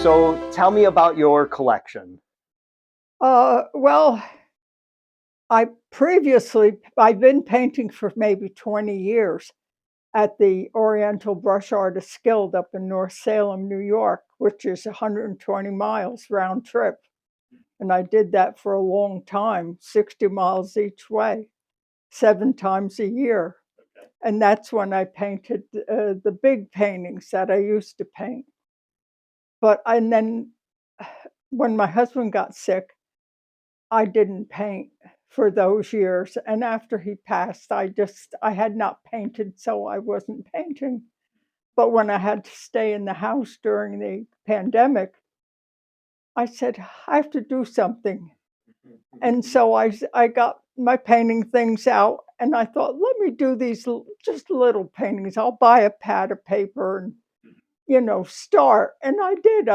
So tell me about your collection. Well, I've been painting for maybe 20 years at the Oriental Brush Artists Guild up in North Salem, New York, which is 120 miles round trip. And I did that for a long time, 60 miles each way, 7 times a year. And that's when I painted the big paintings that I used to paint. And then when my husband got sick, I didn't paint for those years, and after he passed, I had not painted, so I wasn't painting. But when I had to stay in the house during the pandemic, I said, "I have to do something." And so I got my painting things out, and I thought, "Let me do these just little paintings. I'll buy a pad of paper and, start." And I did.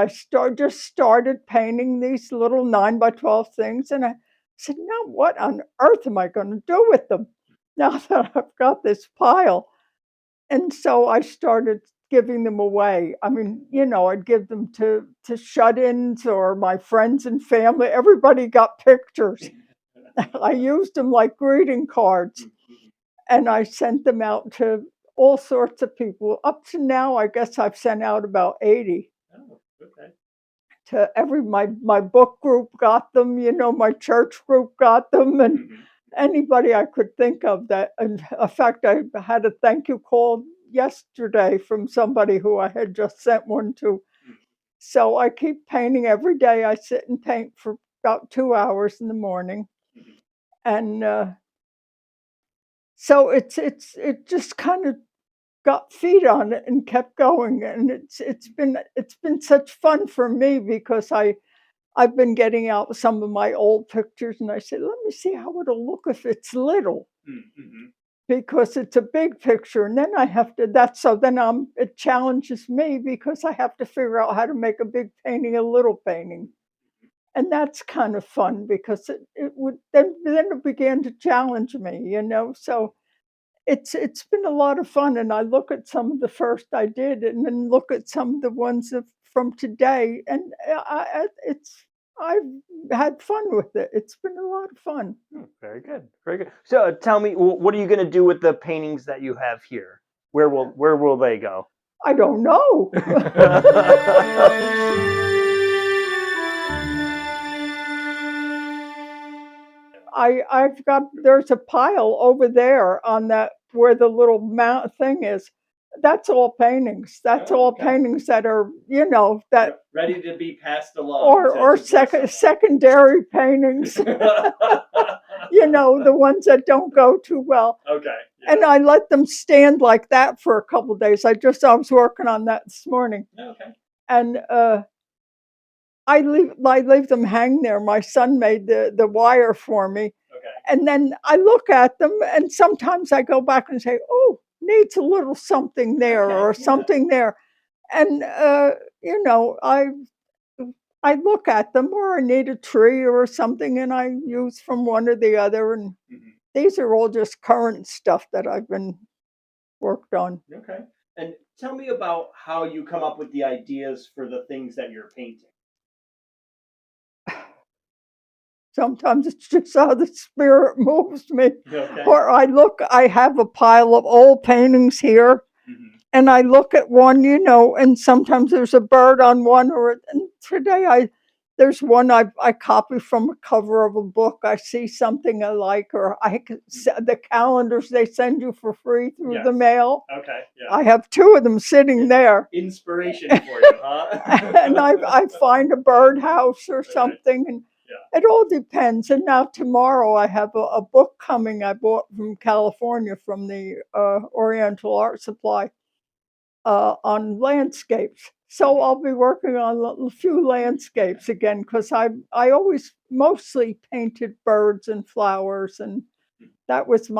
Just started painting these little 9 by 12 things, and I said, "Now what on earth am I gonna do with them now that I've got this pile?" And so I started giving them away. I mean, I'd give them to shut-ins or my friends and family. Everybody got pictures. I used them like greeting cards, and I sent them out to all sorts of people. Up to now, I guess I've sent out about 80 Oh, okay. to my book group got them, my church group got them, and anybody I could think of that. In fact, I had a thank you call yesterday from somebody who I had just sent one to. So I keep painting every day. I sit and paint for about 2 hours in the morning, and so it just kind of got feet on it and kept going, and it's been such fun for me because I've been getting out some of my old pictures, and I said, "Let me see how it'll look if it's little." Mm-hmm. Because it's a big picture, and then I have to that's so then it challenges me because I have to figure out how to make a big painting a little painting. And that's kind of fun because it would then it began to challenge me. So it's been a lot of fun, and I look at some of the first I did and then look at some of the ones from today, and I've had fun with it. It's been a lot of fun. Very good. Very good. So tell me, what are you going to do with the paintings that you have here? Where will they go? I don't know. There's a pile over there on that where the little mount thing is. That's all paintings. That's Oh, all okay. paintings that are, that Ready to be passed along or secondary paintings, the ones that don't go too well. Okay. And I let them stand like that for a couple of days. I was working on that this morning. Okay. And I leave them hang there. My son made the wire for me. Okay. And then I look at them, and sometimes I go back and say, "Oh, needs a little something there or Yeah. something there." And you know, I look at them, or I need a tree or something, and I use from one or the other. And these are all just current stuff that I've been worked on. Okay. And tell me about how you come up with the ideas for the things that you're painting. Sometimes it's just how the spirit moves me. Okay. Or I have a pile of old paintings here, and I look at one, and sometimes there's a bird on one, and today there's one I copy from a cover of a book. I see something I like, or the calendars they send you for free through the mail. Okay. Yeah. I have 2 of them sitting there. Inspiration for you, huh? And I find a birdhouse or something, and it all depends. And now tomorrow I have a book coming I bought from California from the Oriental Art Supply on landscapes. So I'll be working on a few landscapes again because I always mostly painted birds and flowers, and that was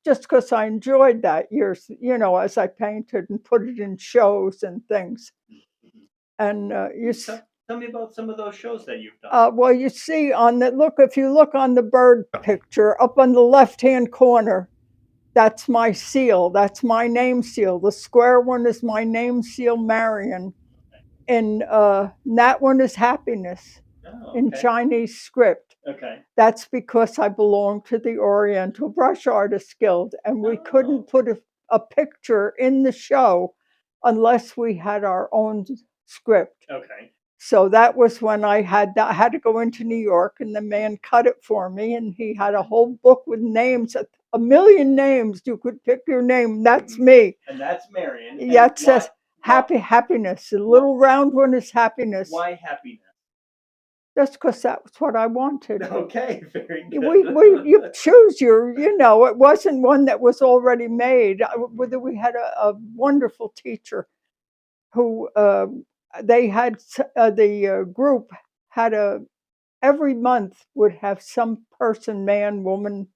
just because I enjoyed that years, as I painted and put it in shows and things. And Tell me about some of those shows that you've done. well, you see if you look on the bird picture up on the left-hand corner, that's my seal. That's my name seal. The square one is my name seal, Marion. and that one is happiness Oh, in okay. Chinese script. Okay. That's because I belong to the Oriental Brush Artists Guild, and we couldn't Oh, put a picture in the show unless we had our own script. okay. So that was when I had to go into New York, and the man cut it for me, and he had a whole book with names, a million names. You could pick your name. That's Mhm. me. And that's Marion. Yeah, And it says happiness. The little round one is happiness. why happiness? That's because that's what I wanted. Okay, very We good. you choose your, it wasn't one that was already made. We had a wonderful teacher who they had the group had every month would have some person, man, woman,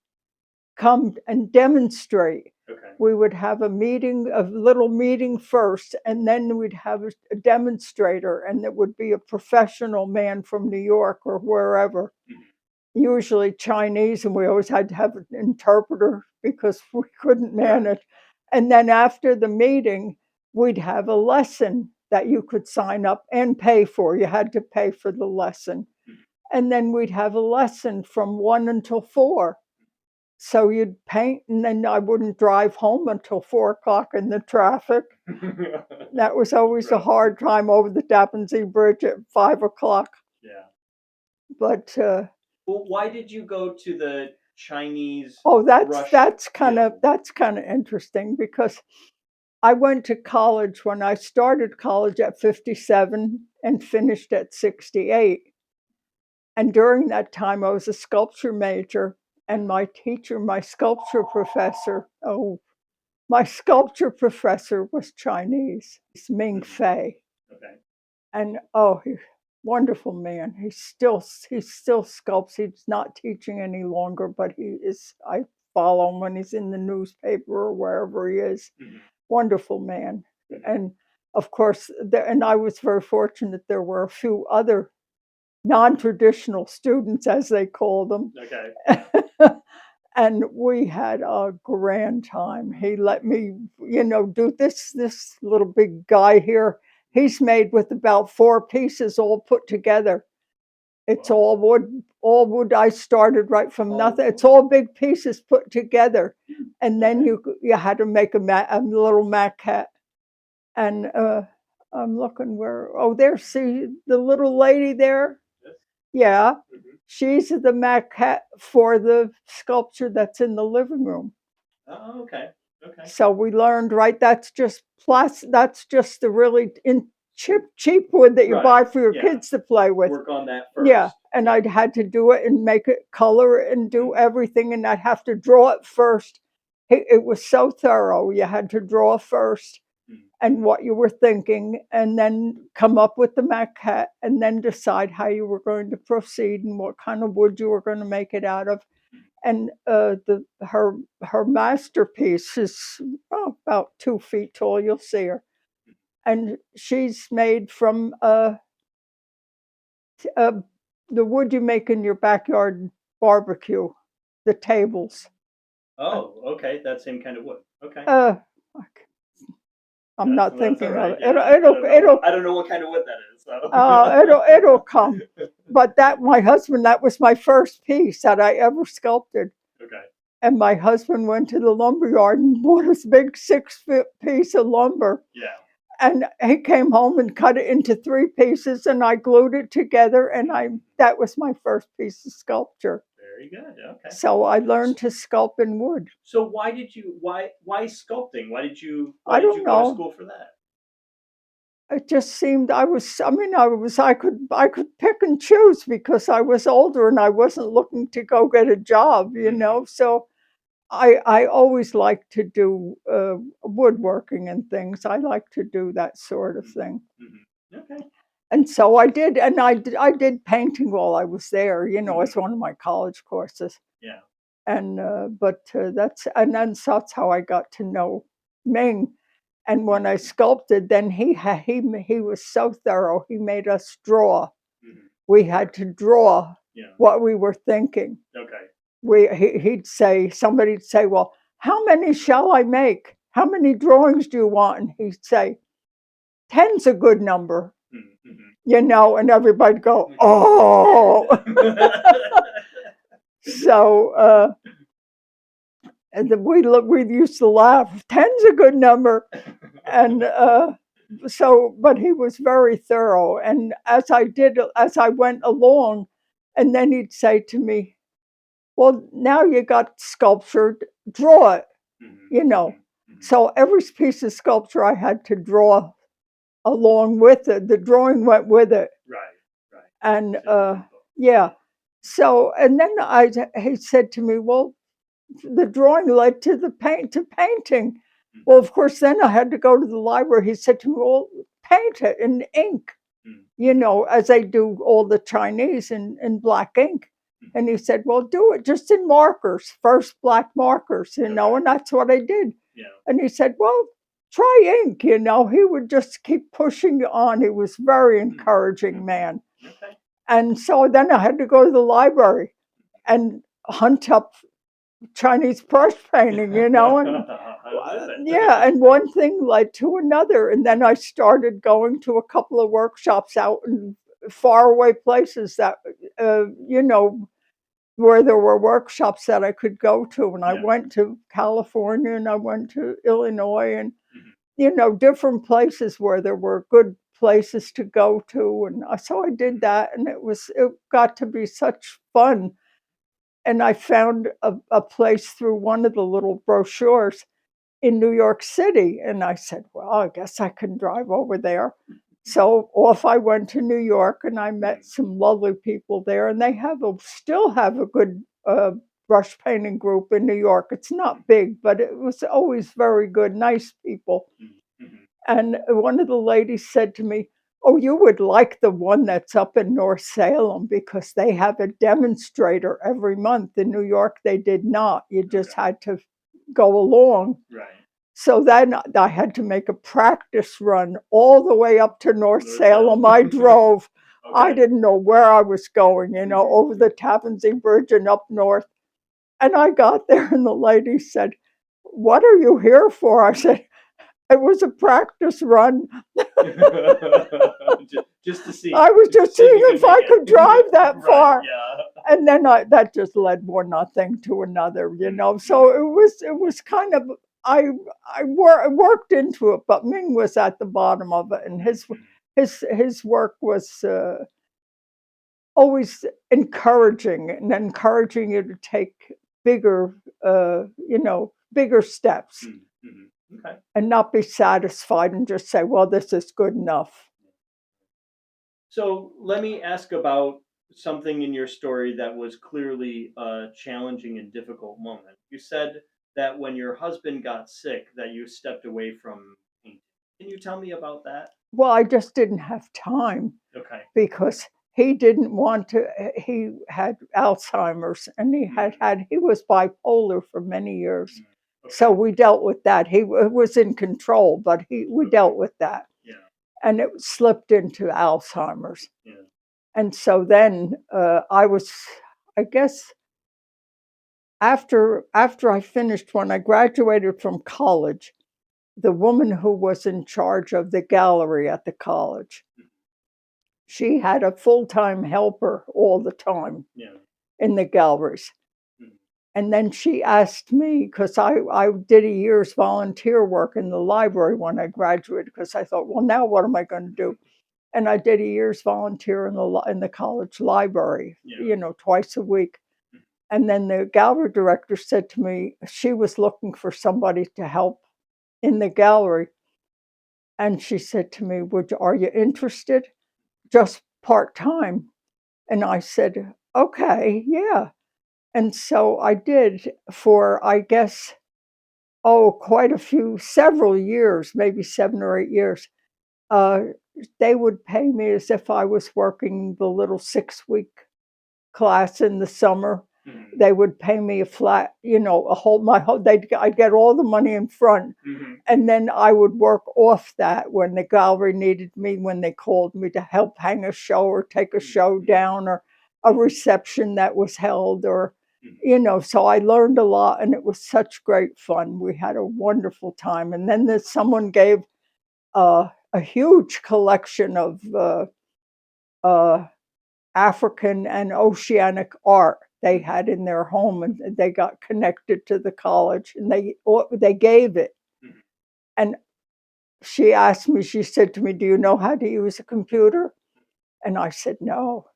come and demonstrate. Okay. We would have a little meeting first, and then we'd have a demonstrator, and it would be a professional man from New York or wherever, Mhm. usually Chinese, and we always had to have an interpreter because we couldn't manage. And then after the meeting, we'd have a lesson that you could sign up and pay for. You had to pay for the lesson. Mhm. And then we'd have a lesson from 1 until 4. So you'd paint, and then I wouldn't drive home until 4 o'clock in the traffic. That was always a Right. hard time over the Tappan Zee Bridge at 5 o'clock. Yeah. But Well, why did you go to the Chinese oh, brush that's kind of guild? interesting because I went to college when I started college at 57 and finished at 68. And during that time, I was a sculpture major, and my teacher, my sculpture professor, my sculpture professor was Chinese. It's Ming Mhm. Fei. Okay. And he's wonderful man. He still sculpts. He's not teaching any longer, but he is. I follow him when he's in the newspaper or wherever he is. Mhm. Wonderful man. Mhm. And of course, and I was very fortunate. There were a few other non-traditional students, as they call them. Okay. And we had a grand time. He let me, do this little big guy here. He's made with about 4 pieces all put together. It's Wow. all wood, all wood. I started right from All nothing. It's wood. all big pieces put together, and then Okay. you had to make a little maquette. And I'm looking where. Oh, there. See the little lady there. Yes. Yeah, Mhm. she's the maquette for the sculpture that's in the living room. Oh, okay. Okay. So we learned, right? That's just the really cheap wood that you Right. buy for your Yeah. kids to play with. Work on that Yeah, first. and Yeah. I'd had to do it and make it, color it, and do Mhm. everything, and I'd have to draw it first. It was so thorough. You had to draw first Mhm. and what you were thinking, and then come up with the maquette, and then decide how you were going to proceed and what kind of wood you were going to make it out of. And her masterpiece is about 2 feet tall. You'll see her, and she's made from uh, the wood you make in your backyard barbecue, the tables. Uh, Oh, okay. That same kind of wood. Okay. uh, I'm not That's all thinking of right. it. Yeah. I don't know. It'll I don't know what kind of wood that is. So. it'll come. But my husband, that was my first piece that I ever sculpted. Okay. And my husband went to the lumber yard and bought this big 6 foot piece of lumber. Yeah. And he came home and cut it into 3 pieces, and I glued it together. And that was my first piece of sculpture. Very good. Okay. So I learned to sculpt in wood. So why sculpting? Why I did don't you go to know. school for that? It just seemed I could pick and choose because I was older and I wasn't looking to go get a job. Mhm. So I always like to do woodworking and things. I like to do that sort of Mhm. thing. Mhm. Okay. And so I did, and I did painting while I was there, Mhm. as one of my college courses. Yeah. And that's how I got to know Ming. And when I sculpted, then he was so thorough. He made us draw. Mhm. We had to draw Yeah. what we were thinking. Okay. Somebody'd say, "Well, how many shall I make? How many drawings do you want?" And he'd say, "10's a good number." you know, and everybody go, oh. So and we used to laugh. 10's a good number, and so, but he was very thorough. And as I went along, and then he'd say to me, "Well, now you got sculpture, draw it," you know. So every piece of sculpture I had to draw along with it. The drawing went with it, Right, right. and So yeah. So, and then he said to me, "Well, the drawing led to painting." Well, of course, then I had to go to the library. He said to me, "Well, paint it in ink, you know, as they do all the Chinese in black ink." And he said, "Well, do it just in markers, first black markers, you know," and that's what I did. Yeah. And he said, "Well, try ink," you know. He would just keep pushing you on. He was very encouraging man. Okay. And so then I had to go to the library and hunt up Chinese brush painting, you know, and yeah, and one thing led to another, and then I started going to a couple of workshops out in faraway places that, you know, where there were workshops that I could go to, and I went to California, and I went to Illinois, and you know, different places where there were good places to go to, and so I did that, and it got to be such fun. And I found a place through one of the little brochures in New York City, and I said, "Well, I guess I can drive over there." So off I went to New York, and I met some lovely people there, and they still have a good brush painting group in New York. It's not big, but it was always very good, nice people. And one of the ladies said to me, "Oh, you would like the one that's up in North Salem because they have a demonstrator every month. In New York, they did not. You just had to go along." Right. So then I had to make a practice run all the way up to North Salem. I drove. I didn't know where I was going, you know, over the Tappan Zee Bridge and up north. And I got there, and the lady said, "What are you here for?" I said, "It was a practice run." Just to see. I was just seeing if I could drive that far. Yeah. And then that just led one thing to another, you know. So it was kind of I worked into it, but Ming was at the bottom of it, and his work was always encouraging and encouraging you to take bigger, you know, bigger steps. Okay. And not be satisfied and just say, "Well, this is good enough." So let me ask about something in your story that was clearly a challenging and difficult moment. You said that when your husband got sick, that you stepped away from painting. Can you tell me about that? Well, I just didn't have time Okay. because he didn't want to. He had Alzheimer's, and he was bipolar for many years. So we dealt with that. He was in control, but we dealt with that. Yeah. And it slipped into Alzheimer's. Yeah. And so then I guess, after I finished, when I graduated from college, the woman who was in charge of the gallery at the college, she had a full-time helper all the time Yeah. in the galleries. And then she asked me, because I did a year's volunteer work in the library when I graduated, because I thought, well, now what am I going to do? And I did a year's volunteer in the college library, you know, twice a week. And then the gallery director said to me, she was looking for somebody to help in the gallery. And she said to me, "Are you interested? Just part-time?" And I said, "Okay, yeah." And so I did for, I guess, quite several years, maybe 7 or 8 years. Uh, they would pay me as if I was working the little 6-week class in the summer. They would pay me a flat, you know, I'd get all the money in front. And then I would work off that when the gallery needed me, when they called me to help hang a show or take a show down, or a reception that was held, or, you know, so I learned a lot, and it was such great fun. We had a wonderful time. And then someone gave a a huge collection of uh, African and oceanic art they Mhm. had in their home, and they got connected to the college, and they gave it. Mhm. And she asked me, she said to me, "Do you know how to use a computer?" And I said, "No."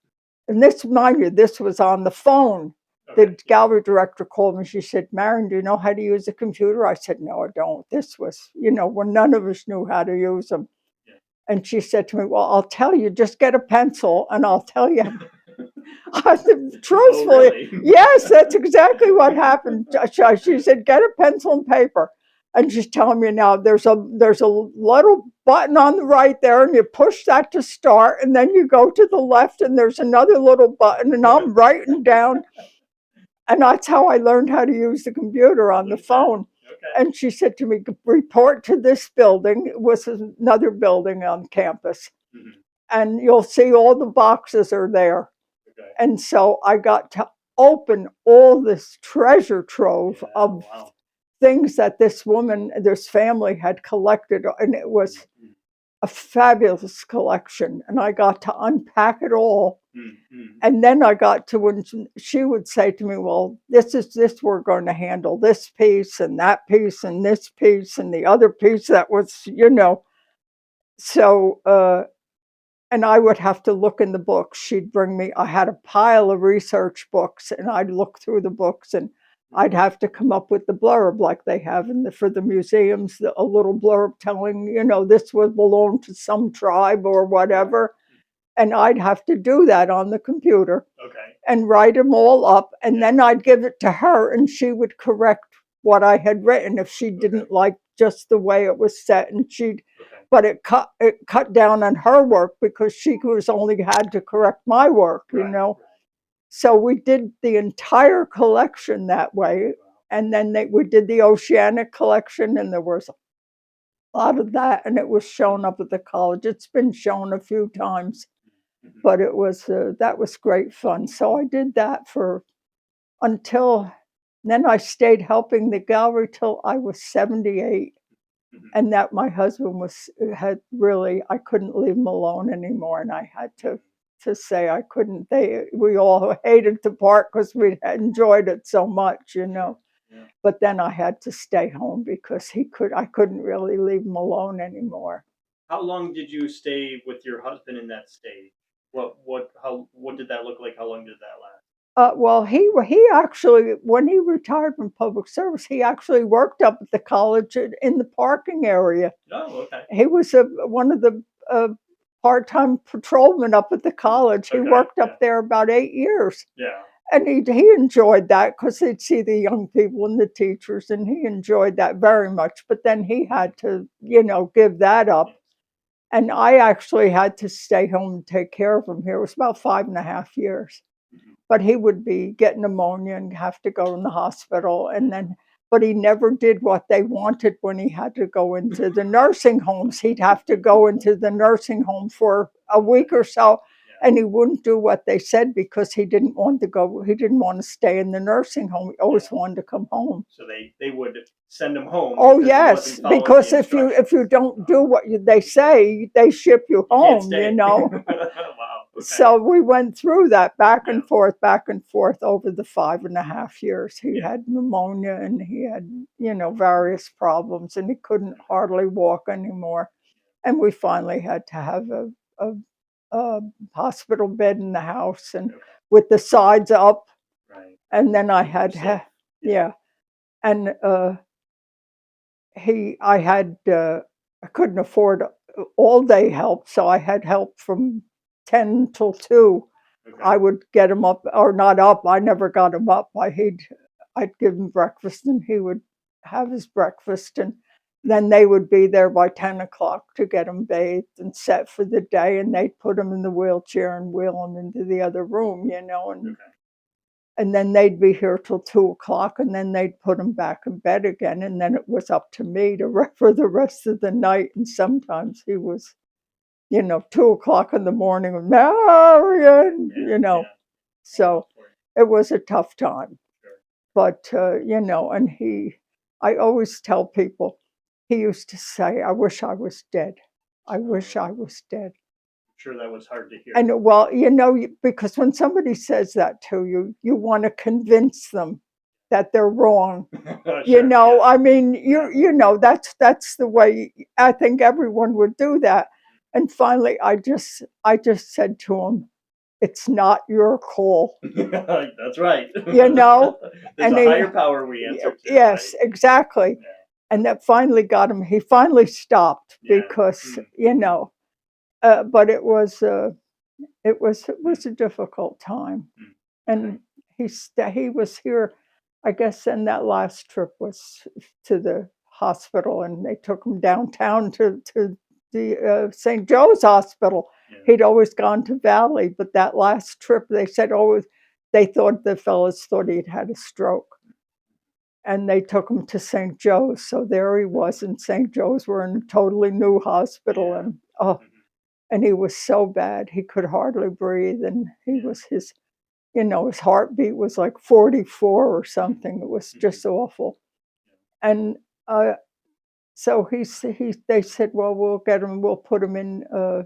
And this, mind you, this was on the phone. The Okay. gallery director called me. She said, "Marion, do you know how to use a computer?" I said, "No, I don't." This was, when none of us knew how to use them. Yeah. And she said to me, "Well, I'll tell you, just get a pencil and I'll tell you." I said, Oh, truthfully, really? yes, that's exactly what happened. She said, "Get a pencil and paper." And she's telling me now there's a little button on the right there, and you push that to start, and then you go to the left, and there's another little button, and I'm writing down. And that's how I learned how to use the computer on the Look at that. phone. Okay. And she said to me, "Report to this building." It was another building on campus. Mhm. "And you'll see all the boxes are there." Okay. And so I got to open all this treasure trove Yeah. of Wow. things that this family had collected. And it was Mhm. a fabulous collection. And I got to unpack it all. Mhm. Mhm. And then I got to when she would say to me, "Well, this we're going to handle this piece and that piece and this piece and the other piece that was. So, and I would have to look in the books. She'd bring me, I had a pile of research books, and I'd look through the books, and I'd Mhm. have to come up with the blurb like they have for the museums, a little blurb telling, this would belong to some tribe or Right. whatever. And I'd have to do that on the computer Okay. and write them all up. And Yeah. then I'd give it to her, and she would correct what I had written if she Okay. didn't like just the way it was set. And Okay. but it cut down on her work because she was only had to correct my work, Right. Right. So we did the entire collection that way. Wow. And then we did the oceanic collection, and there was a lot of that, and it was shown up at the college. It's been shown a few times, Mhm. but that was great fun. So I did that for until then. I stayed helping the gallery till I was 78. Mhm. And that my husband had really, I couldn't leave him alone anymore, and I had Mhm. to say I couldn't. We all hated to part because we had enjoyed it so much. Sure. Yeah. But then I had to stay home because I couldn't really leave him alone anymore. How long did you stay with your husband in that state? What did that look like? How long did that last? Well, he actually, when he retired from public service, he actually worked up at the college in the parking area. Oh, okay. He was one of the part-time patrolmen up at the college. He Okay. worked Yeah. up there about 8 years, Yeah. and he enjoyed that because he'd see the young people and the teachers, and he enjoyed that very much. But then he Mhm. had to, give that up, Yes. and I actually had to stay home and take care of him here. It was about 5.5 years, Mhm. but he would be getting pneumonia and have to go in the hospital. And then, but he never did what they wanted when he had to go into the nursing homes. He'd have to go into the nursing home for a Okay. week or so, Yeah. and he wouldn't do what they said because he didn't want to go. He didn't want to stay in the nursing home. He Yeah. always wanted to come home. So they would send him home Oh because he yes, wasn't following the because if you instructions. don't do what they say, they ship you You can't home. stay. Wow. Okay. So we went through that Yeah. back and forth over the 5.5 years. He Yeah. had pneumonia, and he had, various problems, and he couldn't hardly walk anymore. And we finally had to have a, a hospital bed in the house, and Okay. with the sides up. Right. And then I Keep him had, safe. Yeah. yeah. And I couldn't afford all day help, so I had help from 10 till 2. I Okay. would get him up, or not up. I never got him up. I'd give him breakfast, and he would have his breakfast, and Mhm. then they would be there by 10 o'clock to get him bathed and set for the day, and they'd put him in the wheelchair and wheel him into the other room, Okay. and then they'd be here till 2 o'clock, and then they'd put him back in bed again, and then it was up to me for the rest of the night. And sometimes he was, 2 o'clock in the morning, Marion, Yeah. Yeah. Wow. So it was a tough time. Sure. But and I always tell people, he used to say, "I wish I was dead." I wish So I was dead. I'm sure that was hard to hear. And well, you know, because when somebody says that to you, you want to convince them that they're wrong. You Sure. know, Yeah. I mean, Yeah. you know, that's the way I think everyone would do that. And finally, I just said to him, "It's not your call," That's right. you know. There's And a he, higher power we answer to, right? yes, exactly. Yeah. And that finally got him. He finally stopped Yeah. because, Mm, you mhm. know, but it was Mm, a difficult time. mm. Okay. And he was here, I guess, and that last trip was to the hospital, and they took him downtown to the St. Joe's Hospital. Yeah. He'd always gone to Valley, but that last trip, they said, oh, they thought the fellas thought he'd had a stroke, and they took him to St. Joe's. So there he was in St. Joe's. We're in a totally new hospital, Yeah. and oh, Mhm. and he was so bad he could hardly breathe, and he Yeah. was his his heartbeat was like 44 or something. It was Mhm. just awful. And uh, so they said, well, we'll put him in,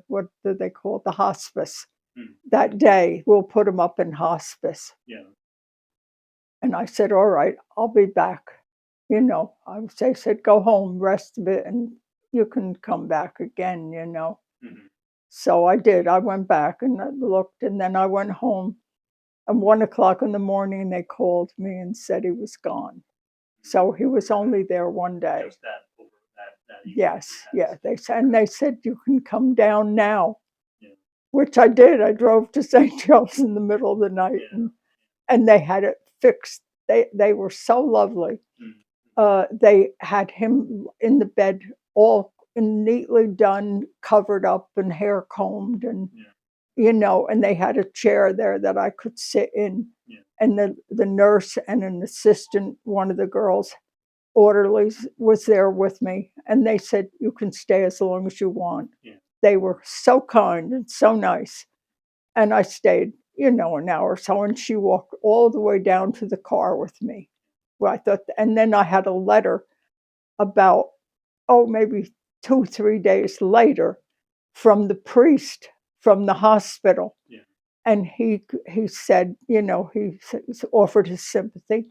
what do they call it? The hospice. Mm, That mhm. day, we'll put him up in hospice. Yeah. And I said, all right, I'll be back. They said, go home, rest a bit, and you can come back again. Mhm. So I did. I went back and I looked, and then I went home. And 1 o'clock in the morning, they called me and said he was gone. Mm. So he was Okay. only there one day. Just that evening he Yes, yeah. passed. They said you can come down now, Yeah. which I did. I drove to St. Joe's in the middle of the night, Yeah. and they had it fixed. They were so lovely. Mm, mhm. They had him in the bed, all neatly done, covered up, and hair combed, and Yeah. and they had a chair there that I could sit in. Yeah. And the nurse and an assistant, one of the girls, orderlies, was there with me. And they said, you can stay as long as you want. Yeah. They were so kind and so nice. And I stayed, an hour or so. And she walked all the way down to the car with me. Well, I thought, and then I had a letter about, maybe 2, 3 days later from the priest from the hospital, Yeah. and he said, he offered his sympathy,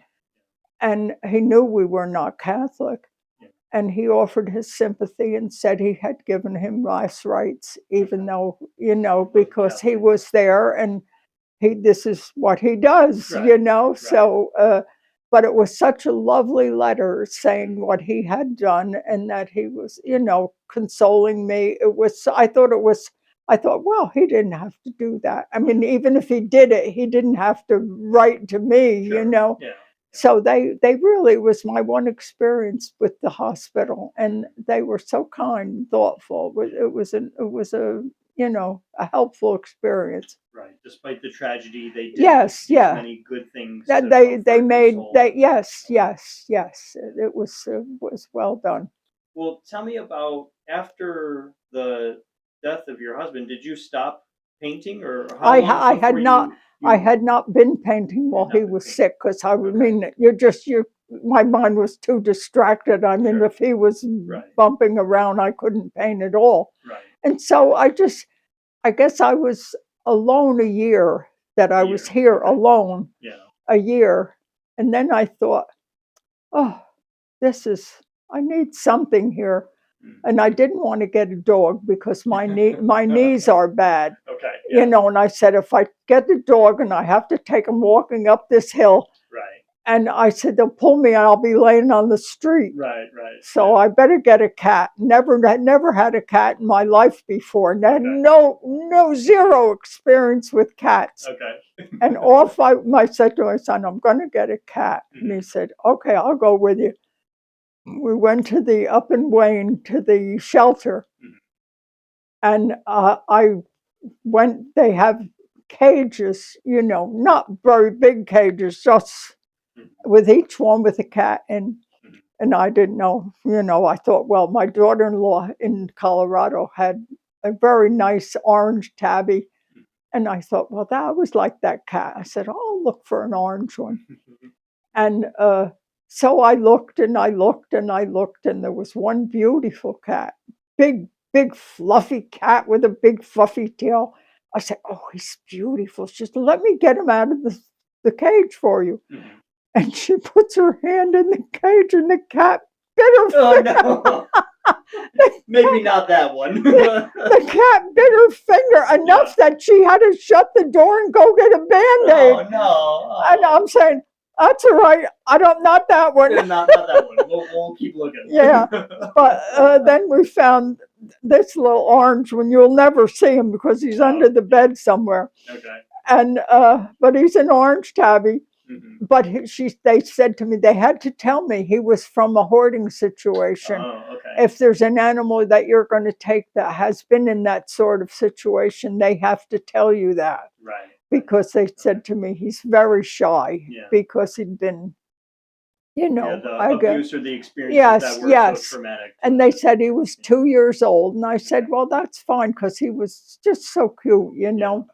and he knew we were not Catholic, Yeah. and he offered his sympathy and said he had given him last rites, even Okay. though He wasn't because he Catholic. was there, and this is what he does, Right. Right. So, but it was such a lovely letter saying Mhm. what he had done and that he was, consoling me. I thought, well, he didn't have to do that. I mean, Yeah. even if he did it, he didn't have to write to me, Sure. Yeah. Yeah. So they really was my one experience with the hospital, and Mhm. they were so kind and thoughtful. Yeah. It was a helpful experience. Right. Despite the tragedy, they did Yes, use yeah. many good things That to they comfort your made soul. they yes, yes, yes. Yeah. It was well done. Well, tell me about after the death of your husband, did you stop painting, or how I long ha- I before had not I you had not been painting had while he not been was painting? sick, because I Okay. mean, you my mind was too distracted. I mean, Sure. if he was Right. bumping around, I couldn't paint at all. Right. And so I guess I was alone a year, that A I was year. here Okay. alone Yeah. a year. And then I thought, oh, this is, I need something here. Mm. And I didn't want to get a dog because my knees are bad, Okay. Yeah. and I said, if I get the dog and I have to take him walking up this hill, Right. and I said, they'll pull me and I'll be laying on the street. Right. Right. So Yeah. I better get a cat. Never had a cat in my life before. Okay. No, zero experience with cats. Okay. And I said to my son, I'm going to get a cat. And he Mhm. said, okay, I'll go with you. We went up in Wayne to the shelter, Mhm. and I went. They have cages, not very big cages, just Mhm. with each one with a cat. And Mhm. I didn't know, I thought, well, my daughter-in-law in Colorado had a very nice orange tabby, and I thought, well, that was like that cat. I said, I'll look for an orange one. Mhm. And so I looked and I looked and I looked, and there was one beautiful cat, big, big fluffy cat with a big fluffy tail. I said, "Oh, he's beautiful." She said, "Let me get him out of the cage for you." Mhm. And she puts her hand in the cage, and the cat bit her Oh finger. no. The Maybe not that one. the cat bit her finger Yeah. enough that she had to shut the door and go get a Band-Aid. Oh no. And Oh. I'm saying, "That's all right. I don't not that one." Yeah, not that one. We'll keep looking. Yeah. But then we found this little orange one. You'll never see him because he's Oh, under the bed somewhere. okay. And but he's an orange tabby. Mhm. But they said to me they had to tell me he was from a hoarding situation. Oh, okay. If there's an animal that you're going to take that has been in that sort of situation, they have to tell you that, Right. because they Okay. said to me he's very shy Yeah. because he'd been, Yeah, the I guess. abuse or the experiences Yes, that were so yes. traumatic to And they them. said he was Yeah. 2 years old. And I said, Okay. "Well, that's fine because he was just so cute, you Yeah. know."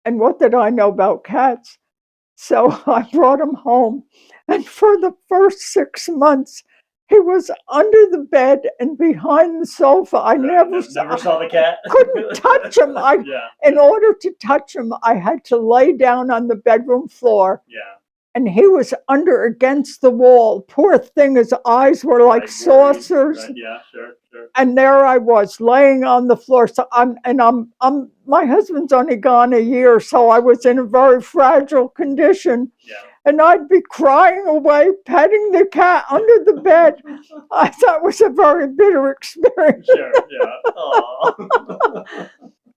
And what did I know about cats? So I brought him home. And for the first 6 months, he was under the bed and behind the sofa. I Right. never Never saw, saw the cat. couldn't touch him. Yeah. In order to touch him, I had to lay down on the bedroom floor, Yeah. and he was under against the wall. Poor thing, his eyes were like Right. Worried. saucers. Right. Yeah. Sure. Sure. And there I was laying on the floor. So I'm my husband's only gone a year, so I was in a very fragile condition. Yeah. And I'd be crying away, petting the cat under the bed. I thought it was a very bitter experience. Sure. Yeah. Oh.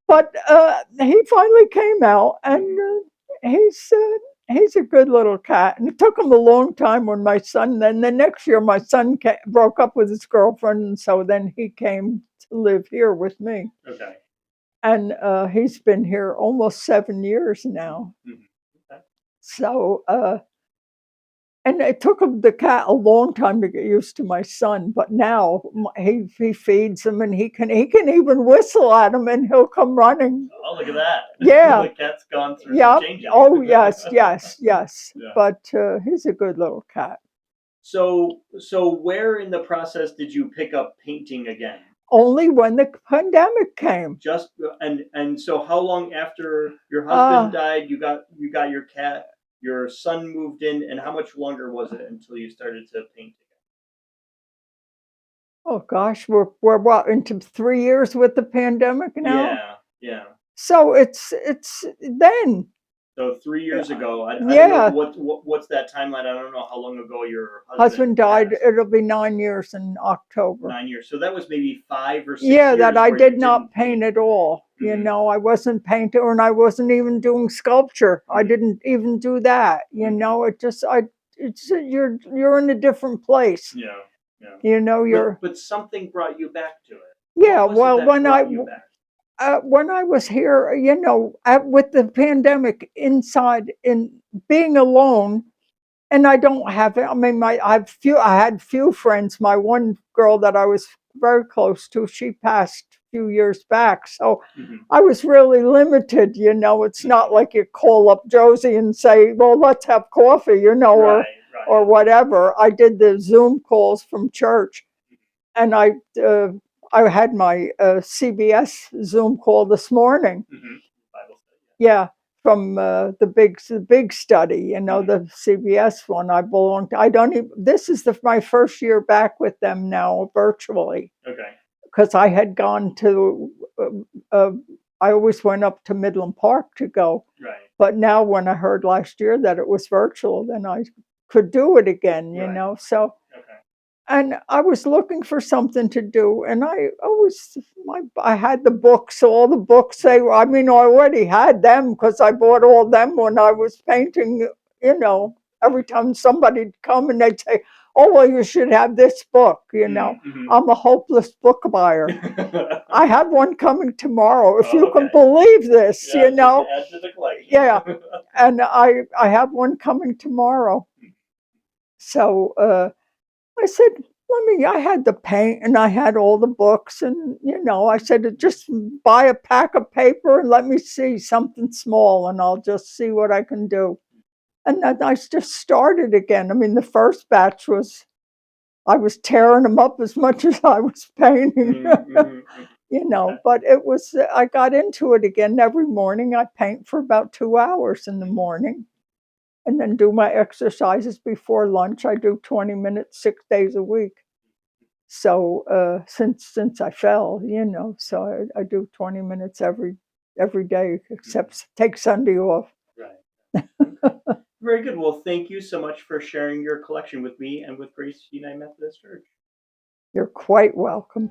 But he finally came out, and Mhm. he's a good little cat. And it took him a long time when my son. Then the next year, my son broke up with his girlfriend, and so then he came to live here with me. Okay. And he's been here almost 7 years now. Mhm. Okay. So and it took the cat a long time to get used to my son, but now he feeds him, and he can even whistle at him, and he'll come running. Oh, look at that. Yeah, The cat's gone through some yeah. changes. Oh yes, yes, yes. Yeah. But he's a good little cat. So where in the process did you pick up painting again? Only when the pandemic came. Just and so how long after your husband Uh, died you got your cat, your son moved in, and how much longer was it until you started to paint oh gosh, we're what, into 3 years with the pandemic again? now. Yeah, yeah. So it's then. So 3 years Yeah. ago, I don't know Yeah, what's that timeline. I don't know how long ago your husband husband died. passed. It'll be 9 years in October. 9 years. So that was maybe 5 or 6 Yeah, that years I where you did didn't not paint paint. at all. Hmm. I wasn't painting, and I wasn't even doing sculpture. I Hmm. didn't even do that. Hmm. It's you're in a different place. Yeah, yeah. You're But something brought you back to it. yeah. What was it Well, that brought you back? when I was here, with the pandemic inside, in being alone, and I don't have it. I mean, I had few friends. My one girl that I was very close to, she passed a few years back. So Hmm. I was really limited. It's not Hmm. like you call up Josie and say, "Well, let's have coffee," Right, right. or whatever. I did the Zoom calls from church, and uh, I had my CBS Zoom call this morning. Hmm. Bible study. Yeah, from the big study, Hmm. the CBS one. I belong to. I don't even. This is my first year back with them now virtually, Okay. because I had gone to. I always went up to Midland Park to go, Right. but now when I heard last year that it was virtual, then I could do it again. Right. So. Okay. And I was looking for something to do, and I had the books, all the books. I mean, I already had them because I bought all them when I was painting. Every time somebody'd come and they'd say, "Oh, well, you should have this book." Mm-hmm. I'm a hopeless book buyer. I have one coming tomorrow, if you Oh, can okay. believe this. Yeah, just to add to the collection. Yeah, and I have one coming tomorrow. So. I said, I had the paint and I had all the books, and, I said, just buy a pack of paper and let me see something small, and I'll just see what I can do. And then I just started again. I mean, the first batch was I was tearing them up as much as I was painting. Mhm, mhm, mhm. Okay. But it was, I got into it again every morning. I paint for about 2 hours in the Mhm. morning and then do my exercises before lunch. I do 20 minutes 6 days a week. So since I fell, so I do 20 minutes every day, Mhm. except take Sunday off. Right. Okay. Very good. Well, thank you so much for sharing your collection with me and with Grace United Methodist Church. You're quite welcome.